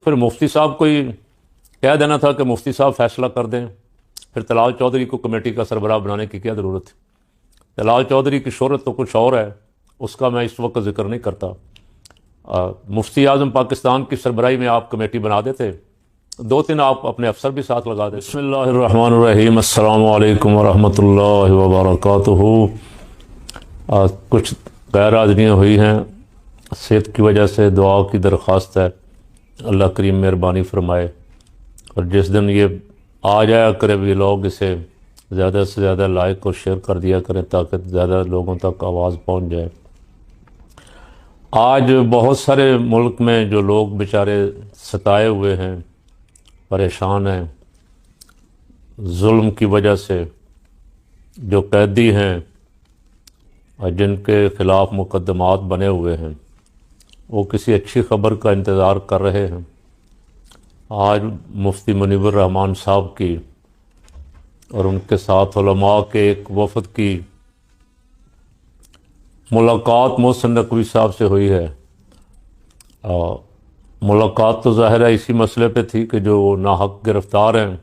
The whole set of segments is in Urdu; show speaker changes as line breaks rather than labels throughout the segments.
پھر مفتی صاحب کو ہی کہہ دینا تھا کہ مفتی صاحب فیصلہ کر دیں، پھر طلال چودھری کو کمیٹی کا سربراہ بنانے کی کیا ضرورت تھی؟ طلال چودھری کی شہرت تو کچھ اور ہے، اس کا میں اس وقت ذکر نہیں کرتا۔ مفتی اعظم پاکستان کی سربراہی میں آپ کمیٹی بنا دیتے، 2-3 آپ اپنے افسر بھی ساتھ لگا دیتے۔ بسم اللہ الرحمن الرحیم، السلام علیکم ورحمۃ اللہ وبرکاتہ۔ کچھ غیر حاضریاں ہوئی ہیں، صحت کی وجہ سے دعا کی درخواست ہے، اللہ کریم مہربانی فرمائے، اور جس دن یہ آ جایا کرے بھی لوگ اسے زیادہ سے زیادہ لائک اور شیئر کر دیا کریں تاکہ زیادہ لوگوں تک آواز پہنچ جائے۔ آج بہت سارے ملک میں جو لوگ بیچارے ستائے ہوئے ہیں، پریشان ہیں ظلم کی وجہ سے، جو قیدی ہیں اور جن کے خلاف مقدمات بنے ہوئے ہیں، وہ کسی اچھی خبر کا انتظار کر رہے ہیں۔ آج مفتی منیب الرحمان صاحب کی اور ان کے ساتھ علماء کے ایک وفد کی ملاقات محسن نقوی صاحب سے ہوئی ہے۔ ملاقات تو ظاہر ہے اسی مسئلے پہ تھی کہ جو ناحق گرفتار ہیں،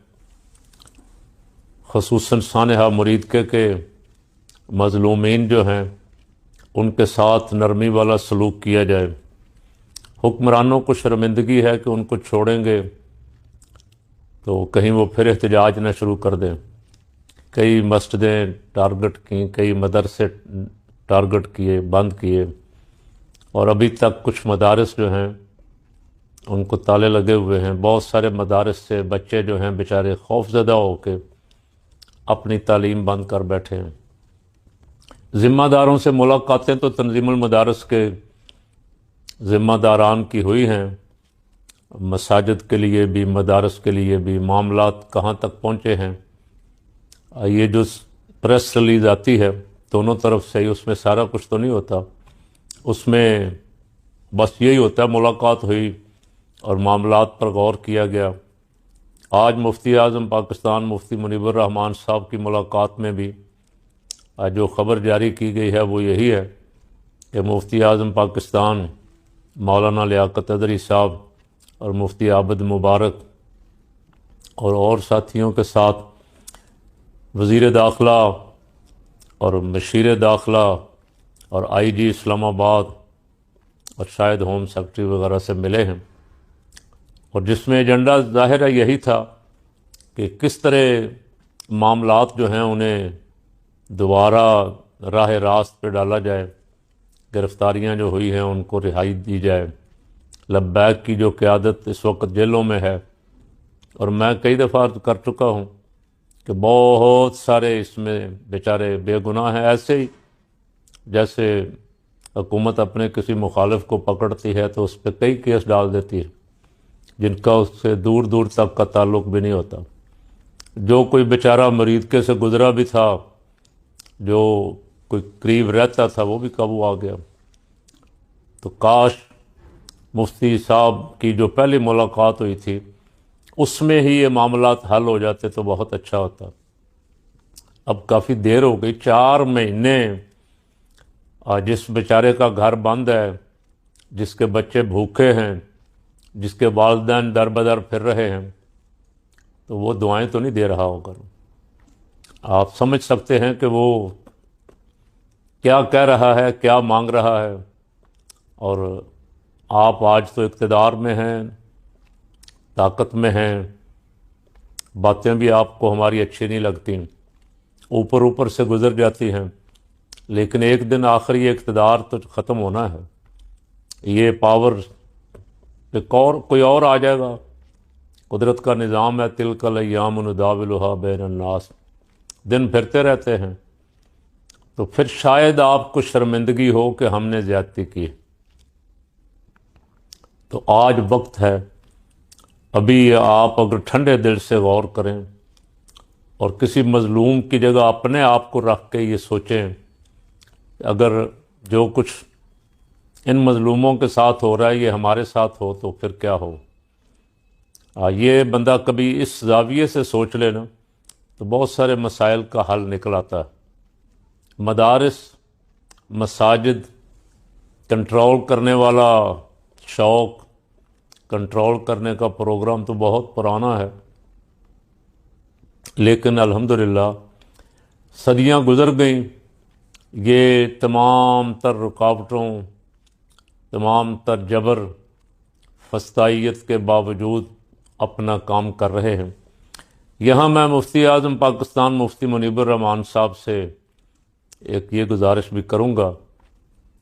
خصوصاً سانحہ مرید کے مظلومین جو ہیں، ان کے ساتھ نرمی والا سلوک کیا جائے۔ حکمرانوں کو شرمندگی ہے کہ ان کو چھوڑیں گے تو کہیں وہ پھر احتجاج نہ شروع کر دیں۔ کئی مسجدیں ٹارگٹ کیں، کئی مدرسے ٹارگٹ کیے، بند کیے، اور ابھی تک کچھ مدارس جو ہیں ان کو تالے لگے ہوئے ہیں۔ بہت سارے مدارس سے بچے جو ہیں بیچارے خوف زدہ ہو کے اپنی تعلیم بند کر بیٹھے ہیں۔ ذمہ داروں سے ملاقاتیں تو تنظیم المدارس کے ذمہ داران کی ہوئی ہیں، مساجد کے لیے بھی مدارس کے لیے بھی معاملات کہاں تک پہنچے ہیں۔ یہ جو پریس ریلیز آتی ہے دونوں طرف سے ہی، اس میں سارا کچھ تو نہیں ہوتا، اس میں بس یہی ہوتا ہے ملاقات ہوئی اور معاملات پر غور کیا گیا۔ آج مفتی اعظم پاکستان مفتی منیب الرحمان صاحب کی ملاقات میں بھی جو خبر جاری کی گئی ہے وہ یہی ہے کہ مفتی اعظم پاکستان مولانا لیاقت اظہری صاحب اور مفتی عابد مبارک اور ساتھیوں کے ساتھ وزیر داخلہ اور مشیر داخلہ اور آئی جی اسلام آباد اور شاید ہوم سیکرٹری وغیرہ سے ملے ہیں، اور جس میں ایجنڈا ظاہر ہے یہی تھا کہ کس طرح معاملات جو ہیں انہیں دوبارہ راہ راست پہ ڈالا جائے، گرفتاریاں جو ہوئی ہیں ان کو رہائی دی جائے۔ لبیک کی جو قیادت اس وقت جیلوں میں ہے، اور میں کئی دفعہ کر چکا ہوں کہ بہت سارے اس میں بیچارے بے گناہ ہیں، ایسے ہی جیسے حکومت اپنے کسی مخالف کو پکڑتی ہے تو اس پہ کئی کیس ڈال دیتی ہے جن کا اس سے دور دور تک کا تعلق بھی نہیں ہوتا۔ جو کوئی بیچارہ مریدکے سے گزرا بھی تھا، جو کوئی قریب رہتا تھا، وہ بھی قابو آ گیا۔ تو کاش مفتی صاحب کی جو پہلی ملاقات ہوئی تھی اس میں ہی یہ معاملات حل ہو جاتے تو بہت اچھا ہوتا۔ اب کافی دیر ہو گئی، 4 مہینے جس بیچارے کا گھر بند ہے، جس کے بچے بھوکے ہیں، جس کے والدین در بدر پھر رہے ہیں، تو وہ دعائیں تو نہیں دے رہا ہوگا۔ آپ سمجھ سکتے ہیں کہ وہ کیا کہہ رہا ہے، کیا مانگ رہا ہے۔ اور آپ آج تو اقتدار میں ہیں، طاقت میں ہیں، باتیں بھی آپ کو ہماری اچھی نہیں لگتی، اوپر اوپر سے گزر جاتی ہیں، لیکن ایک دن آخر یہ اقتدار تو ختم ہونا ہے، یہ پاور کوئی اور آ جائے گا۔ قدرت کا نظام ہے، تلک الایام نداولھا بین الناس، دن پھرتے رہتے ہیں، تو پھر شاید آپ کو شرمندگی ہو کہ ہم نے زیادتی کی۔ تو آج وقت ہے، ابھی آپ اگر ٹھنڈے دل سے غور کریں اور کسی مظلوم کی جگہ اپنے آپ کو رکھ کے یہ سوچیں کہ اگر جو کچھ ان مظلوموں کے ساتھ ہو رہا ہے یہ ہمارے ساتھ ہو تو پھر کیا ہو۔ یہ بندہ کبھی اس زاویے سے سوچ لے نا تو بہت سارے مسائل کا حل نکل آتا ہے۔ مدارس، مساجد کنٹرول کرنے والا شوق کنٹرول کرنے کا پروگرام تو بہت پرانا ہے، لیکن الحمدللہ صدیاں گزر گئیں، یہ تمام تر رکاوٹوں، تمام تر جبر، فسطائیت کے باوجود اپنا کام کر رہے ہیں۔ یہاں میں مفتی اعظم پاکستان مفتی منیب الرحمان صاحب سے ایک یہ گزارش بھی کروں گا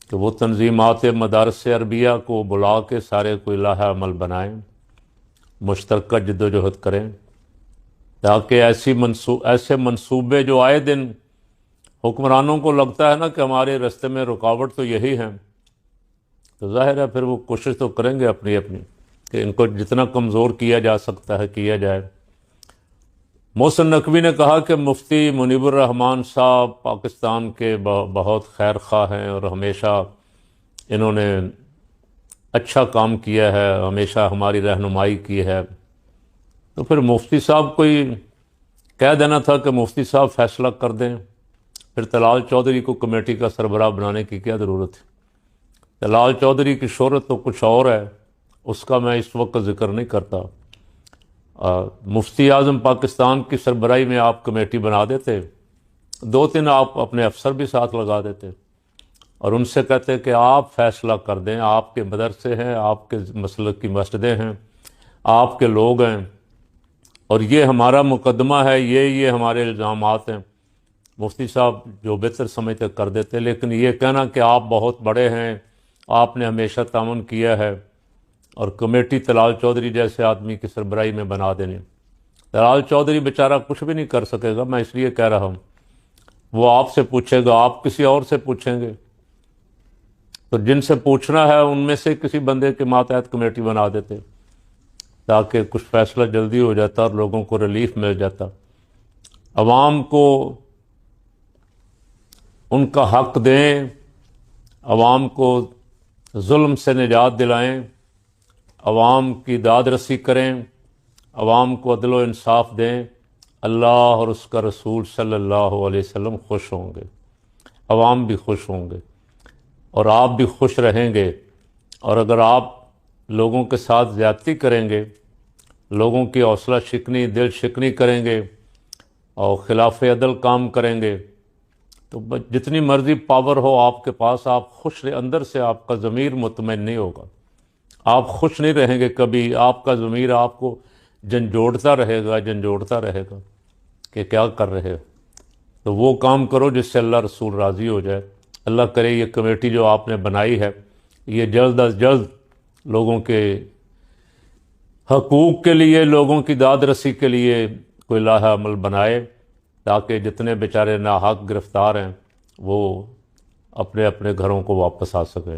کہ وہ تنظیمات مدارس عربیہ کو بلا کے سارے کوئی لائحہ عمل بنائیں، مشترکہ جد و جہد کریں، تاکہ ایسے منصوبے جو آئے دن حکمرانوں کو لگتا ہے نا کہ ہمارے راستے میں رکاوٹ تو یہی ہے، تو ظاہر ہے پھر وہ کوشش تو کریں گے اپنی کہ ان کو جتنا کمزور کیا جا سکتا ہے کیا جائے۔ محسن نقوی نے کہا کہ مفتی منیب الرحمان صاحب پاکستان کے بہت خیر خواہ ہیں اور ہمیشہ انہوں نے اچھا کام کیا ہے، ہمیشہ ہماری رہنمائی کی ہے۔ تو پھر مفتی صاحب کو ہی کہہ دینا تھا کہ مفتی صاحب فیصلہ کر دیں، پھر طلال چودھری کو کمیٹی کا سربراہ بنانے کی کیا ضرورت ہے؟ طلال چودھری کی شہرت تو کچھ اور ہے، اس کا میں اس وقت ذکر نہیں کرتا۔ مفتی اعظم پاکستان کی سربراہی میں آپ کمیٹی بنا دیتے، 2-3 آپ اپنے افسر بھی ساتھ لگا دیتے اور ان سے کہتے کہ آپ فیصلہ کر دیں، آپ کے مدرسے ہیں، آپ کے مسلک کی مسجدیں ہیں، آپ کے لوگ ہیں، اور یہ ہمارا مقدمہ ہے، یہ ہمارے الزامات ہیں۔ مفتی صاحب جو بہتر سمجھتے کر دیتے، لیکن یہ کہنا کہ آپ بہت بڑے ہیں، آپ نے ہمیشہ تعاون کیا ہے، اور کمیٹی طلال چودھری جیسے آدمی کی سربراہی میں بنا دینی۔ طلال چودھری بیچارہ کچھ بھی نہیں کر سکے گا، میں اس لیے کہہ رہا ہوں، وہ آپ سے پوچھے گا، آپ کسی اور سے پوچھیں گے، تو جن سے پوچھنا ہے ان میں سے کسی بندے کے ماتحت کمیٹی بنا دیتے تاکہ کچھ فیصلہ جلدی ہو جاتا اور لوگوں کو ریلیف مل جاتا، عوام کو ان کا حق دیں، عوام کو ظلم سے نجات دلائیں، عوام کی داد رسی کریں، عوام کو عدل و انصاف دیں۔ اللہ اور اس کا رسول صلی اللہ علیہ وسلم خوش ہوں گے، عوام بھی خوش ہوں گے، اور آپ بھی خوش رہیں گے۔ اور اگر آپ لوگوں کے ساتھ زیادتی کریں گے، لوگوں کی حوصلہ شکنی، دل شکنی کریں گے اور خلاف عدل کام کریں گے، تو جتنی مرضی پاور ہو آپ کے پاس، آپ خوش اندر سے آپ کا ضمیر مطمئن نہیں ہوگا، آپ خوش نہیں رہیں گے کبھی، آپ کا ضمیر آپ کو جھنجھوڑتا رہے گا کہ کیا کر رہے ہو۔ تو وہ کام کرو جس سے اللہ رسول راضی ہو جائے۔ اللہ کرے یہ کمیٹی جو آپ نے بنائی ہے یہ جلد از جلد لوگوں کے حقوق کے لیے، لوگوں کی داد رسی کے لیے کوئی لائحہ عمل بنائے، تاکہ جتنے بیچارے ناحق گرفتار ہیں وہ اپنے اپنے گھروں کو واپس آ سکیں۔